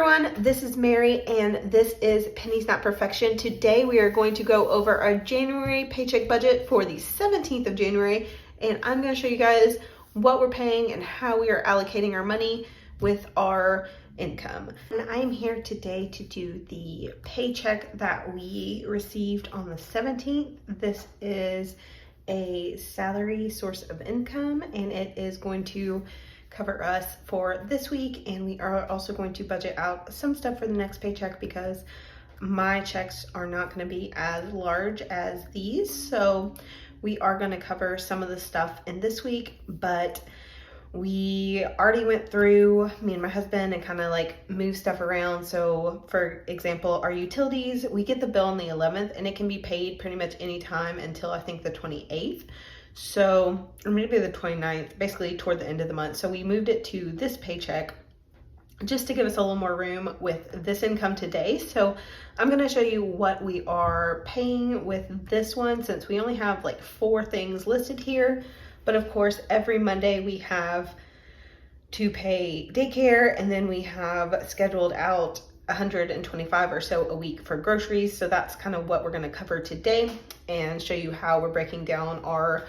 everyone, this is Mary and this is Pennies Not Perfection. Today we are going to go over our January paycheck budget for the 17th of January, and I'm going to show you guys what we're paying and how we are allocating our money with our income. And I'm here today to do the paycheck that we received on the 17th. This is a salary source of income and it is going to cover us for this week, and we are also going to budget out some stuff for the next paycheck because my checks are not going to be as large as these, so we are going to cover some of the stuff in this week. But we already went through, me and my husband, and kind of like move stuff around. So for example, our utilities, we get the bill on the 11th and it can be paid pretty much anytime until I think the 28th. So, or maybe the 29th, basically toward the end of the month. So we moved it to this paycheck just to give us a little more room with this income today. So I'm going to show you what we are paying with this one, since we only have like 4 things listed here. But of course, every Monday we have to pay daycare, and then we have scheduled out 125 or so a week for groceries. So that's kind of what we're going to cover today and show you how we're breaking down our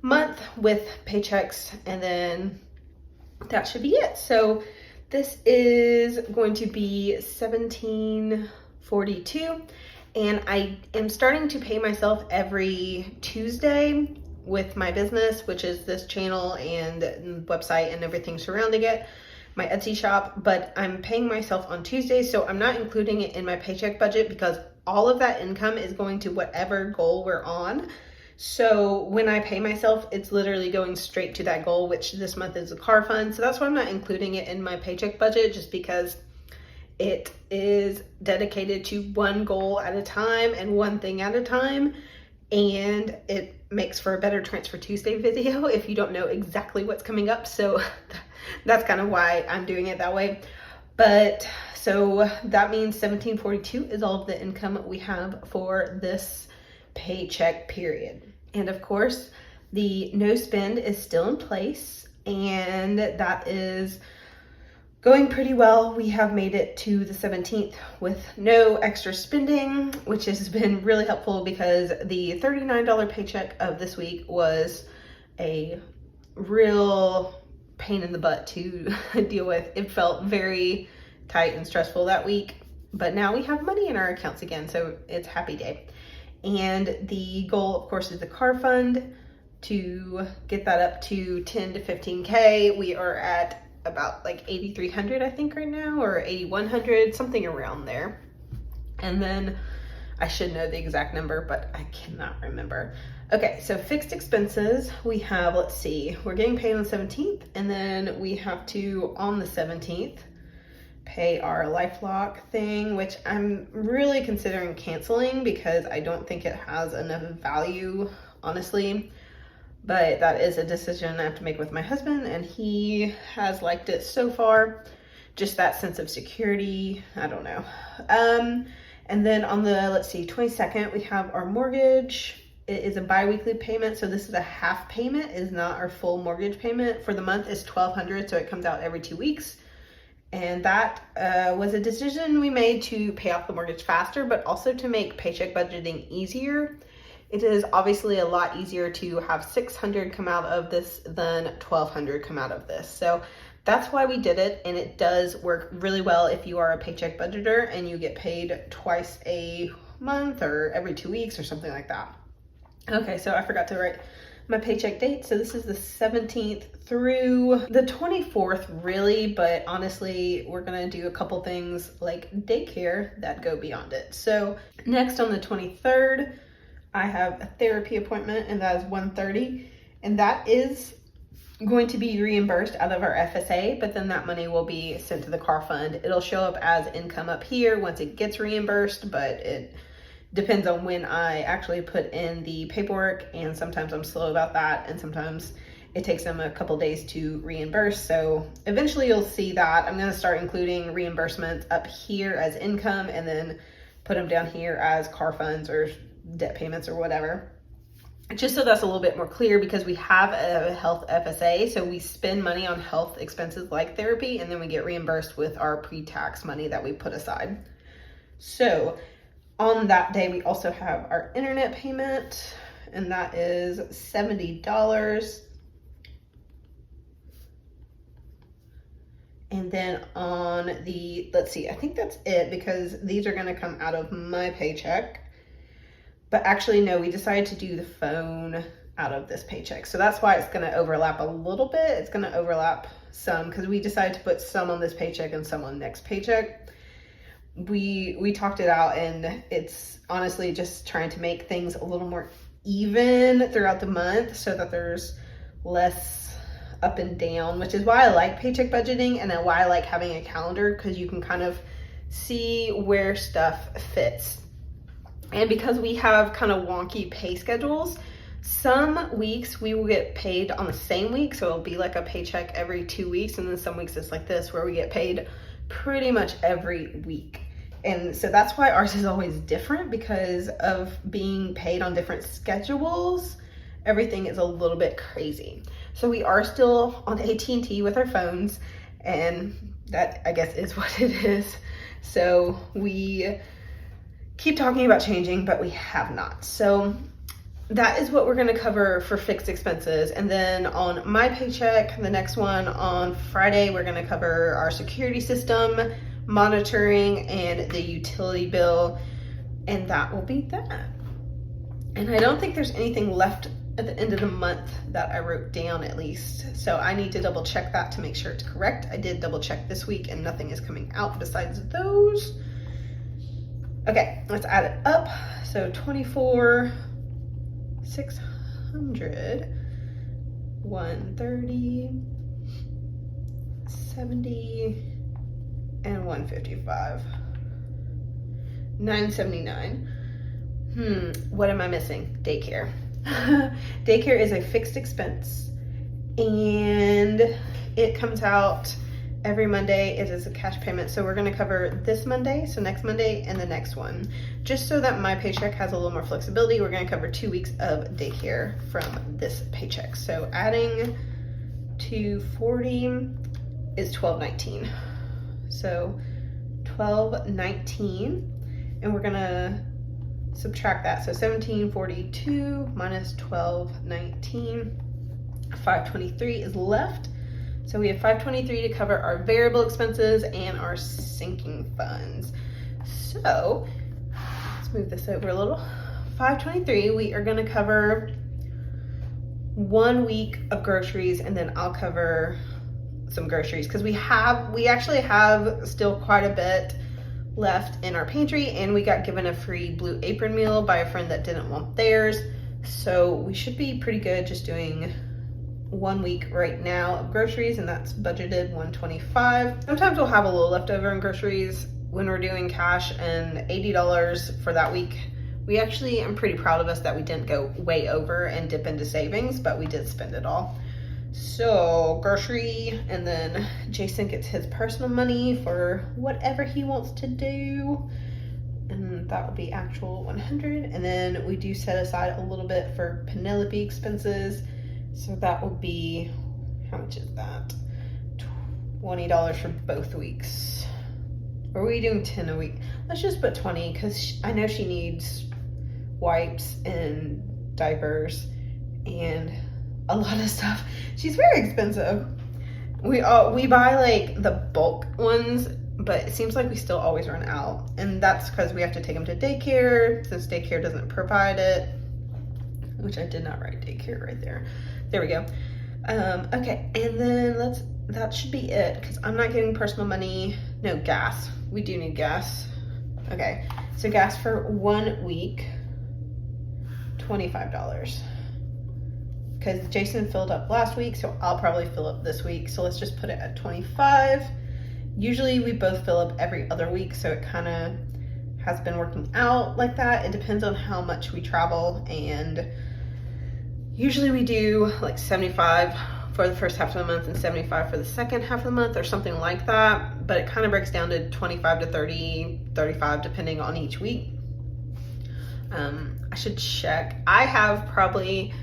month with paychecks, and then that should be it. So this is going to be $17.42, and I am starting to pay myself every Tuesday with my business, which is this channel and website and everything surrounding it, my Etsy shop. But I'm paying myself on Tuesdays, so I'm not including it in my paycheck budget because all of that income is going to whatever goal we're on. So when I pay myself, it's literally going straight to that goal, which this month is a car fund. So that's why I'm not including it in my paycheck budget, just because it is dedicated to one goal at a time and one thing at a time. And it makes for a better Transfer Tuesday video if you don't know exactly what's coming up. So that's kind of why I'm doing it that way. But so that means $17.42 is all of the income we have for this paycheck period. And of course, the no spend is still in place, and that is going pretty well. We have made it to the 17th with no extra spending, which has been really helpful because the $39 paycheck of this week was a real pain in the butt to deal with. It felt very tight and stressful that week, but now we have money in our accounts again, so it's a happy day. And the goal, of course, is the car fund, to get that up to 10 to 15K. We are at about like 8,300, I think, right now, or 8,100, something around there. And then I should know the exact number, but I cannot remember. Okay, so fixed expenses, we have, let's see, we're getting paid on the 17th, and then we have to, on the 17th, pay our LifeLock thing, which I'm really considering canceling because I don't think it has enough value, honestly. But that is a decision I have to make with my husband, and he has liked it so far. Just that sense of security, I don't know. And then on the, let's see, 22nd, we have our mortgage. It is a bi-weekly payment, so this is a half payment, is not our full mortgage payment. For the month is $1,200, so it comes out every 2 weeks. And that was a decision we made to pay off the mortgage faster, but also to make paycheck budgeting easier. It is obviously a lot easier to have $600 come out of this than $1,200 come out of this. So that's why we did it, and it does work really well if you are a paycheck budgeter and you get paid twice a month or every 2 weeks or something like that. Okay, so I forgot to write my paycheck date. So this is the 17th through the 24th, really, but honestly, we're gonna do a couple things like daycare that go beyond it. So next, on the 23rd, I have a therapy appointment, and that is 1:30, and that is going to be reimbursed out of our FSA, but then that money will be sent to the car fund. It'll show up as income up here once it gets reimbursed, but it depends on when I actually put in the paperwork, and sometimes I'm slow about that, and sometimes it takes them a couple days to reimburse. So eventually you'll see that. I'm gonna start including reimbursements up here as income, and then put them down here as car funds or debt payments or whatever. just so that's a little bit more clear, because we have a health FSA, so we spend money on health expenses like therapy, and then we get reimbursed with our pre-tax money that we put aside. So on that day, we also have our internet payment, and that is $70. And then on the, let's see, I think that's it, because these are gonna come out of my paycheck. But actually, no, we decided to do the phone out of this paycheck. So that's why it's gonna overlap a little bit. It's gonna overlap some, because we decided to put some on this paycheck and some on next paycheck. We talked it out, and it's honestly just trying to make things a little more even throughout the month so that there's less up and down, which is why I like paycheck budgeting, and then why I like having a calendar, because you can kind of see where stuff fits. And because we have kind of wonky pay schedules, some weeks we will get paid on the same week. So it'll be like a paycheck every 2 weeks. And then some weeks it's like this, where we get paid pretty much every week. And so that's why ours is always different, because of being paid on different schedules. Everything is a little bit crazy. So we are still on AT&T with our phones, and that, I guess, is what it is. So we keep talking about changing, but we have not. So that is what we're gonna cover for fixed expenses. And then on my paycheck, the next one on Friday, we're gonna cover our security system, monitoring, and the utility bill. And that will be that. And I don't think there's anything left at the end of the month that I wrote down, at least. So I need to double check that to make sure it's correct. I did double check this week, and nothing is coming out besides those. Okay, let's add it up. So 24, 600, 130, 70, and 155. 979. What am I missing? Daycare. Daycare is a fixed expense, and it comes out every Monday. It is a cash payment. So we're gonna cover this Monday, so next Monday, and the next one. Just so that my paycheck has a little more flexibility, we're gonna cover 2 weeks of daycare from this paycheck. So adding to 40 is $12.19. So $12.19, and we're gonna subtract that. So $17.42 minus $12.19, $5.23 is left. So we have $5.23 to cover our variable expenses and our sinking funds. So let's move this over a little. $5.23, we are gonna cover 1 week of groceries, and then I'll cover some groceries, because we actually have still quite a bit left in our pantry, and we got given a free Blue Apron meal by a friend that didn't want theirs. So we should be pretty good just doing 1 week right now of groceries, and that's budgeted $125. Sometimes we'll have a little leftover in groceries when we're doing cash, and $80 for that week. We actually, I'm pretty proud of us that we didn't go way over and dip into savings, but we did spend it all. So grocery, and then Jason gets his personal money for whatever he wants to do, and that would be actual 100. And then we do set aside a little bit for Penelope expenses. So that will be, how much is that? $20 for both weeks. Or are we doing 10 a week? Let's just put 20, because I know she needs wipes and diapers and a lot of stuff. She's very expensive. We buy like the bulk ones, but it seems like we still always run out. And that's because we have to take them to daycare, since daycare doesn't provide it, which I did not write daycare right there. There we go. Okay, and then that should be it, because I'm not getting personal money. No, gas. We do need gas. Okay, so gas for 1 week, $25. Because Jason filled up last week, so I'll probably fill up this week. So let's just put it at 25. Usually we both fill up every other week, so it kind of has been working out like that. It depends on how much we travel, and usually we do like 75 for the first half of the month and 75 for the second half of the month, or something like that. But it kind of breaks down to 25 to 30, 35 depending on each week. I should check. I have probably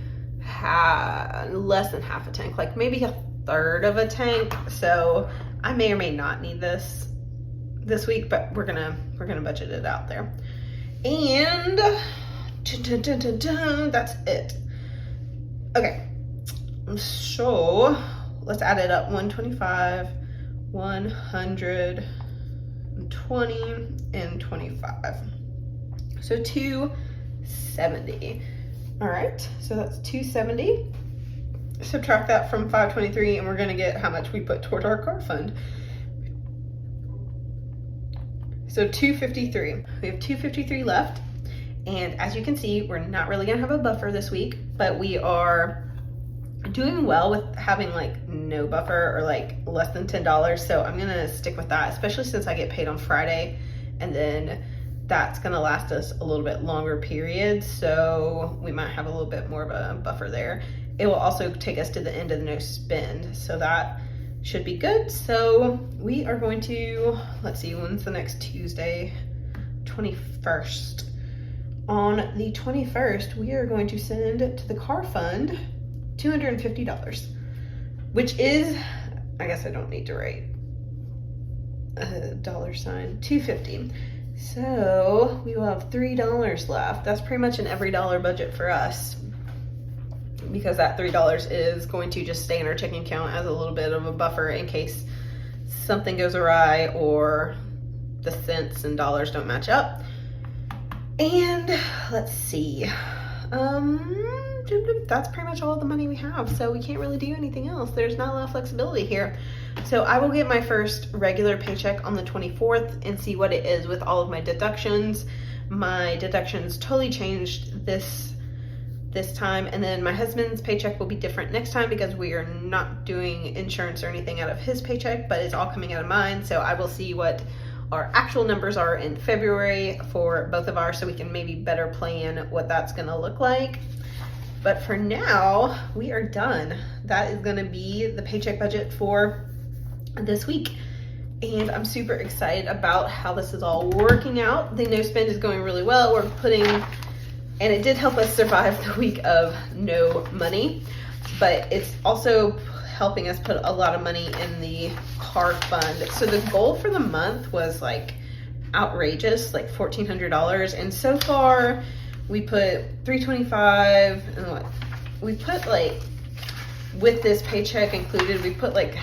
less than half a tank, like maybe a third of a tank. So I may or may not need this week, but we're gonna budget it out there. And that's it. Okay, so let's add it up. 125, 120, and 25. So 270. All right, so that's 270. Subtract that from 523, and we're gonna get how much we put toward our car fund. So 253. We have 253 left. And as you can see, we're not really gonna have a buffer this week, but we are doing well with having like no buffer or like less than $10. So I'm gonna stick with that, especially since I get paid on Friday, and then that's gonna last us a little bit longer period. So we might have a little bit more of a buffer there. It will also take us to the end of the no spend. So that should be good. So we are going to, let's see, when's the next Tuesday? 21st. On the 21st, we are going to send to the car fund $250, which is, I guess I don't need to write a $, 250. So we will have $3 left. That's pretty much an every dollar budget for us, because that $3 is going to just stay in our checking account as a little bit of a buffer in case something goes awry or the cents and dollars don't match up. And let's see, that's pretty much all the money we have. So we can't really do anything else. There's not a lot of flexibility here. So I will get my first regular paycheck on the 24th and see what it is with all of my deductions. My deductions totally changed this time, and then my husband's paycheck will be different next time because we are not doing insurance or anything out of his paycheck, but it's all coming out of mine. So I will see what our actual numbers are in February for both of ours, so we can maybe better plan what that's gonna look like. But for now, we are done. That is gonna be the paycheck budget for this week. And I'm super excited about how this is all working out. The no spend is going really well. We're putting, and it did help us survive the week of no money, but it's also helping us put a lot of money in the car fund. So the goal for the month was like outrageous, like $1,400. And so far we put $325, and what? We put like, with this paycheck included, we put like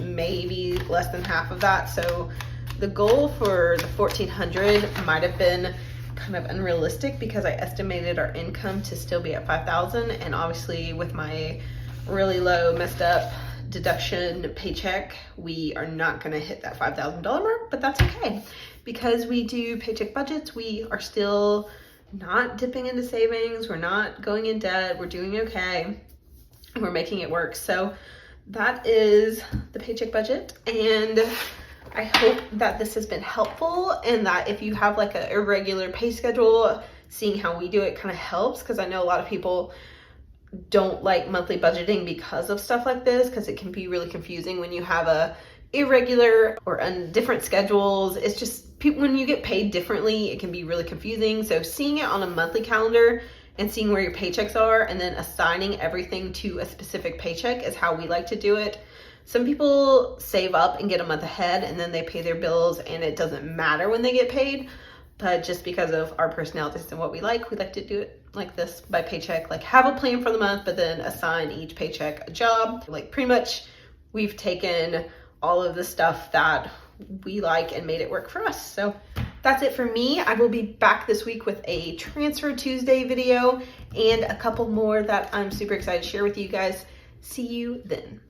maybe less than half of that. So the goal for the $1,400 might have been kind of unrealistic because I estimated our income to still be at $5,000, and obviously with my really low messed up deduction paycheck, we are not going to hit that $5,000 mark, but that's okay because we do paycheck budgets. We are still not dipping into savings. We're not going in debt. We're doing okay. We're making it work. So that is the paycheck budget, and I hope that this has been helpful, and that if you have like an irregular pay schedule, seeing how we do it kind of helps, because I know a lot of people don't like monthly budgeting because of stuff like this, because it can be really confusing when you have a irregular or different schedules. It's just when you get paid differently, it can be really confusing. So seeing it on a monthly calendar and seeing where your paychecks are and then assigning everything to a specific paycheck is how we like to do it. Some people save up and get a month ahead and then they pay their bills and it doesn't matter when they get paid. But just because of our personalities and what we like to do it like this by paycheck, like have a plan for the month, but then assign each paycheck a job. Like pretty much we've taken all of the stuff that we like and made it work for us. So that's it for me. I will be back this week with a Transfer Tuesday video and a couple more that I'm super excited to share with you guys. See you then.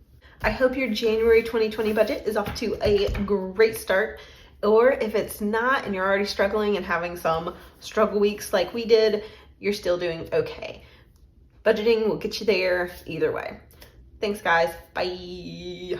I hope your January 2020 budget is off to a great start. Or if it's not and you're already struggling and having some struggle weeks like we did, you're still doing okay. Budgeting will get you there either way. Thanks guys, bye.